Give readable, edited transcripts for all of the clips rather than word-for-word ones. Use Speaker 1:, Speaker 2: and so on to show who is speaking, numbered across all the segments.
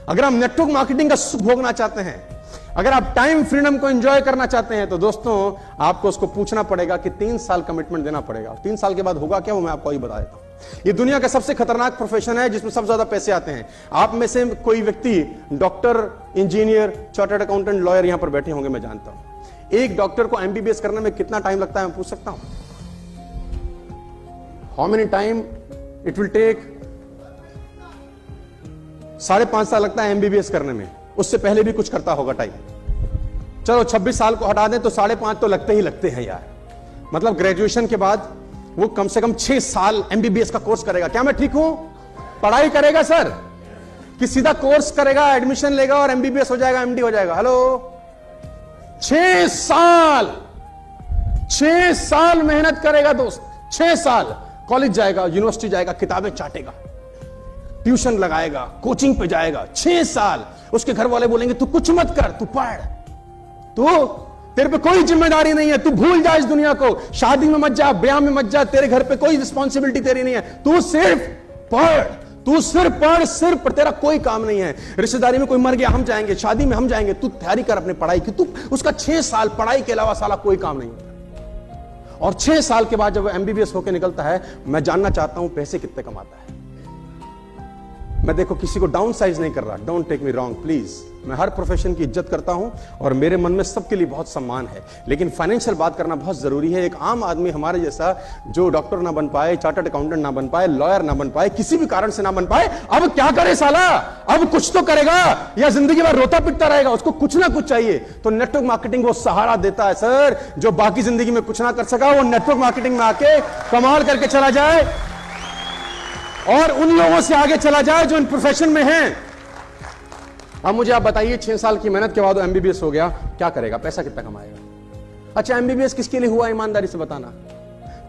Speaker 1: अगर आप network marketing का सुख भोगना चाहते हैं, अगर आप टाइम फ्रीडम को एंजॉय करना चाहते हैं, तो दोस्तों आपको उसको पूछना पड़ेगा कि 3 साल कमिटमेंट देना पड़ेगा। 3 साल के बाद होगा क्या, वो मैं आपको ही बता देता हूं। ये दुनिया का सबसे खतरनाक प्रोफेशन है जिसमें सबसे ज्यादा पैसे आते हैं। आप में से कोई व्यक्ति doctor, engineer, chartered accountant, lawyer यहां पर बैठे होंगे, मैं जानता हूं। एक डॉक्टर को एमबीबीएस करने में कितना टाइम लगता है, मैं पूछ सकता हूं? How many time it will take? 5.5 साल लगता है एमबीबीएस करने में। उससे पहले भी कुछ करता होगा टाइम। चलो 26 साल को हटा दें तो 5.5 तो लगते ही लगते हैं यार। मतलब ग्रेजुएशन के बाद वो कम से कम 6 साल एमबीबीएस का कोर्स करेगा। क्या मैं ठीक हूं? पढ़ाई करेगा सर, कि सीधा कोर्स करेगा, एडमिशन लेगा और एमबीबीएस हो जाएगा, एमडी हो जाएगा? हेलो, 6 साल, 6 साल मेहनत करेगा दोस्त। 6 साल कॉलेज जाएगा, यूनिवर्सिटी जाएगा, किताबें चाटेगा, ट्यूशन लगाएगा, कोचिंग पे जाएगा। 6 साल उसके घर वाले बोलेंगे तू कुछ मत कर, तू पढ़, तू, तेरे पे कोई जिम्मेदारी नहीं है, तू भूल जा इस दुनिया को, शादी में मत जा, ब्याह में मत जा, तेरे घर पे कोई रिस्पॉन्सिबिलिटी तेरी नहीं है, तू सिर्फ पढ़, तू सिर्फ पढ़, सिर्फ तेरा कोई काम नहीं है। रिश्तेदारी में कोई मर गया, हम जाएंगे, शादी में हम जाएंगे, तू तैयारी कर अपने पढ़ाई की। तू उसका 6 साल पढ़ाई के अलावा साला कोई काम नहीं होता। और 6 साल के बाद जब वो एमबीबीएस होकर निकलता है, मैं जानना चाहता हूं पैसे कितने कमाता है। मैं देखो किसी को डाउन साइज नहीं कर रहा, don't take me wrong please. मैं हर प्रोफेशन की इज्जत करता हूं और मेरे मन में सबके लिए बहुत सम्मान है, लेकिन फाइनेंशियल बात करना बहुत जरूरी है। एक आम आदमी हमारे जैसा जो डॉक्टर ना बन पाए, चार्टर्ड अकाउंटेंट ना बन पाए, लॉयर ना बन पाए, किसी भी कारण से ना बन पाए, अब क्या करे साला? अब कुछ तो करेगा या जिंदगी भर रोता पिटता रहेगा? उसको कुछ ना कुछ चाहिए। तो नेटवर्क मार्केटिंग वो सहारा देता है सर। जो बाकी जिंदगी में कुछ ना कर सका, वो नेटवर्क मार्केटिंग में आके कमाल करके चला जाए और उन लोगों से आगे चला जाए जो इन प्रोफेशन में हैं। अब मुझे आप बताइए, 6 साल की मेहनत के बाद एमबीबीएस हो गया, क्या करेगा? पैसा कितना कमाएगा? अच्छा, एमबीबीएस किसके लिए हुआ, ईमानदारी से बताना?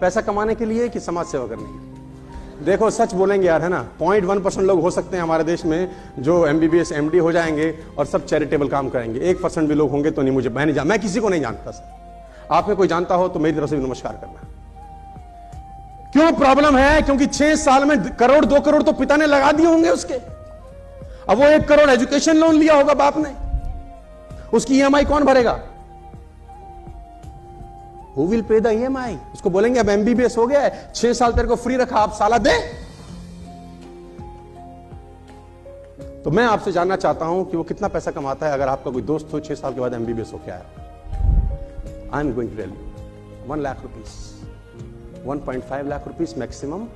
Speaker 1: पैसा कमाने के लिए कि समाज सेवा करने के? देखो सच बोलेंगे यार, है ना, 0.1% लोग हो सकते हैं हमारे देश में जो एमबीबीएस एमडी हो जाएंगे और सब चैरिटेबल काम करेंगे। 1% भी लोग होंगे तो नहीं, मुझे मैं किसी को नहीं जानता सर। आप में कोई जानता हो तो मेरी तरफ से भी नमस्कार करना। क्यों प्रॉब्लम है? क्योंकि 6 साल में करोड़ 2 करोड़ तो पिता ने लगा दिए होंगे उसके। अब वो 1 करोड़ एजुकेशन लोन लिया होगा बाप ने, उसकी ईएमआई कौन भरेगा? Who will pay the EMI? उसको बोलेंगे अब एमबीबीएस हो गया है, 6 साल तेरे को फ्री रखा, आप साला दे। तो मैं आपसे जानना चाहता हूं कि वो कितना पैसा कमाता है। अगर आपका कोई दोस्त हो 6 साल के बाद एमबीबीएस हो, क्या है? I am going to tell you, 1 lakh rupees, 1.5 lakh rupees maximum.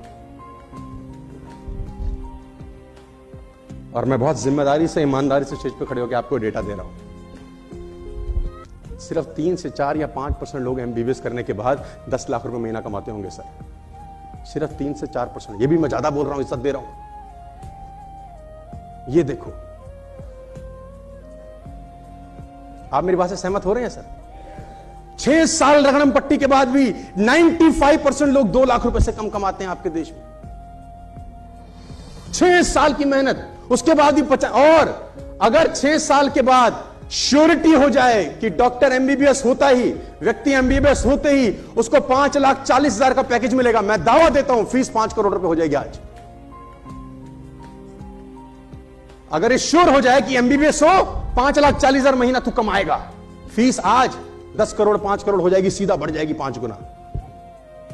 Speaker 1: और मैं बहुत जिम्मेदारी से, ईमानदारी से स्टेज पे खड़े होकर आपको डेटा दे रहा हूं। सिर्फ 3 से 4 या 5% लोग एमबीबीएस करने के बाद 10 लाख रुपए महीना कमाते होंगे सर। सिर्फ 3 से 4%। ये भी मैं ज्यादा बोल रहा हूं, इज्जत दे रहा हूं। ये देखो, आप मेरी बात से सहमत हो रहे हैं सर? 6 साल रगड़म पट्टी के बाद भी 95% लोग 2 लाख रुपए से कम कमाते हैं आपके देश में। 6 साल की मेहनत, उसके बाद भी 50। और अगर 6 साल के बाद श्योरिटी हो जाए कि डॉक्टर एमबीबीएस होता ही, व्यक्ति एमबीबीएस होते ही उसको 5,40,000 का पैकेज मिलेगा, मैं दावा देता हूं फीस 5 करोड़ रुपए हो जाएगी आज। अगर ये श्योर हो जाए कि एमबीबीएस हो, 5,40,000 महीना तू कमाएगा, फीस आज 10 करोड़ 5 करोड़ हो जाएगी, सीधा बढ़ जाएगी 5 गुना।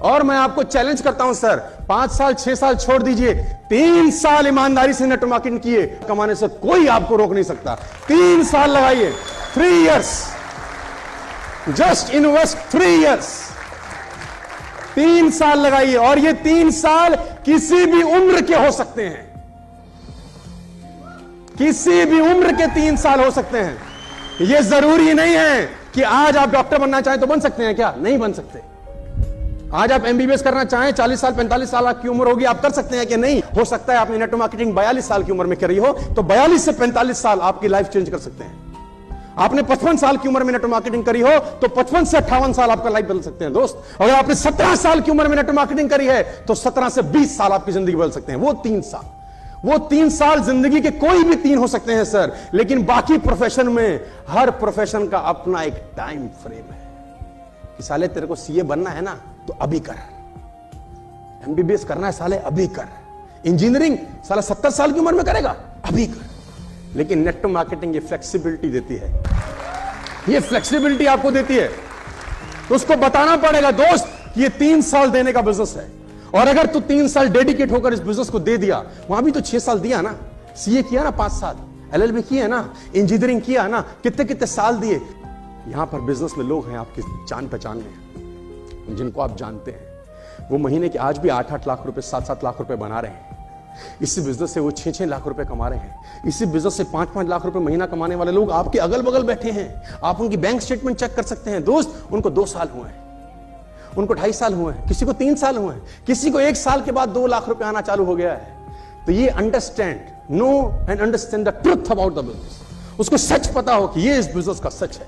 Speaker 1: और मैं आपको चैलेंज करता हूं सर, 5 साल 6 साल छोड़ दीजिए, 3 साल ईमानदारी से नेटवर्क मार्केटिंग किए, कमाने से कोई आपको रोक नहीं सकता। 3 साल लगाइए, 3 इयर्स, जस्ट इन्वेस्ट 3 इयर्स, 3 साल लगाइए। और ये 3 साल किसी भी उम्र के हो सकते हैं, किसी भी उम्र के 3 साल हो सकते हैं। ये जरूरी नहीं है कि आज आप डॉक्टर बनना चाहें तो बन सकते हैं, क्या नहीं बन सकते? आज आप एमबीबीएस करना चाहें, 40 साल 45 साल आपकी उम्र होगी, आप कर सकते हैं कि नहीं? हो सकता है आपने नेटवर्क मार्केटिंग 42 साल की उम्र में करी हो, तो 42 से 45 साल आपकी लाइफ चेंज कर सकते हैं। आपने 55 साल की उम्र में नेटवर्क मार्केटिंग करी हो तो 55 से 58 साल आपका लाइफ बदल सकते हैं दोस्त। अगर आपने 17 साल की उम्र में नेटवर्क मार्केटिंग करी है तो 17 से 20 साल आपकी जिंदगी बदल सकते हैं। वो 3 साल जिंदगी के कोई भी 3 हो सकते हैं सर, लेकिन बाकी प्रोफेशन में हर प्रोफेशन का अपना एक टाइम फ्रेम है कि साले तेरे को सीए बनना है ना तो अभी कर, एमबीबीएस करना है साले अभी कर, इंजीनियरिंग साला 70 साल की उम्र में करेगा अभी कर, लेकिन नेटवर्क मार्केटिंग ये फ्लेक्सिबिलिटी देती है, ये फ्लेक्सिबिलिटी आपको देती है। तो उसको बताना पड़ेगा दोस्त कि ये 3 साल देने का बिजनेस है, और अगर तू 3 साल डेडिकेट होकर इस बिजनेस को दे दिया, वहां भी तो 6 साल दिया ना, सीए किया ना 5 साल, एलएलबी किया ना, इंजीनियरिंग किया ना, कितने कितने साल दिए। यहां पर बिजनेस में लोग हैं आपके जान पहचान में, जिनको आप जानते हैं, वो महीने के आज भी 8-8 लाख रुपए, 7-7 लाख रुपए बना रहे हैं। इसी बिजनेस से वो 6-6 लाख रुपए कमा रहे हैं। इसी बिजनेस से 5-5 लाख रुपए महीना कमाने वाले लोग आपके अगल बगल बैठे हैं। आप उनकी बैंक स्टेटमेंट चेक कर सकते हैं दोस्त, उनको 2 साल हुए हैं, उनको 2.5 साल हुए हैं, किसी को 3 साल हुए हैं, किसी को 1 साल के बाद 2 लाख रुपए आना चालू हो गया है। तो ये understand, no and understand the truth about the business, उसको सच पता हो कि ये इस बिजनेस का सच है।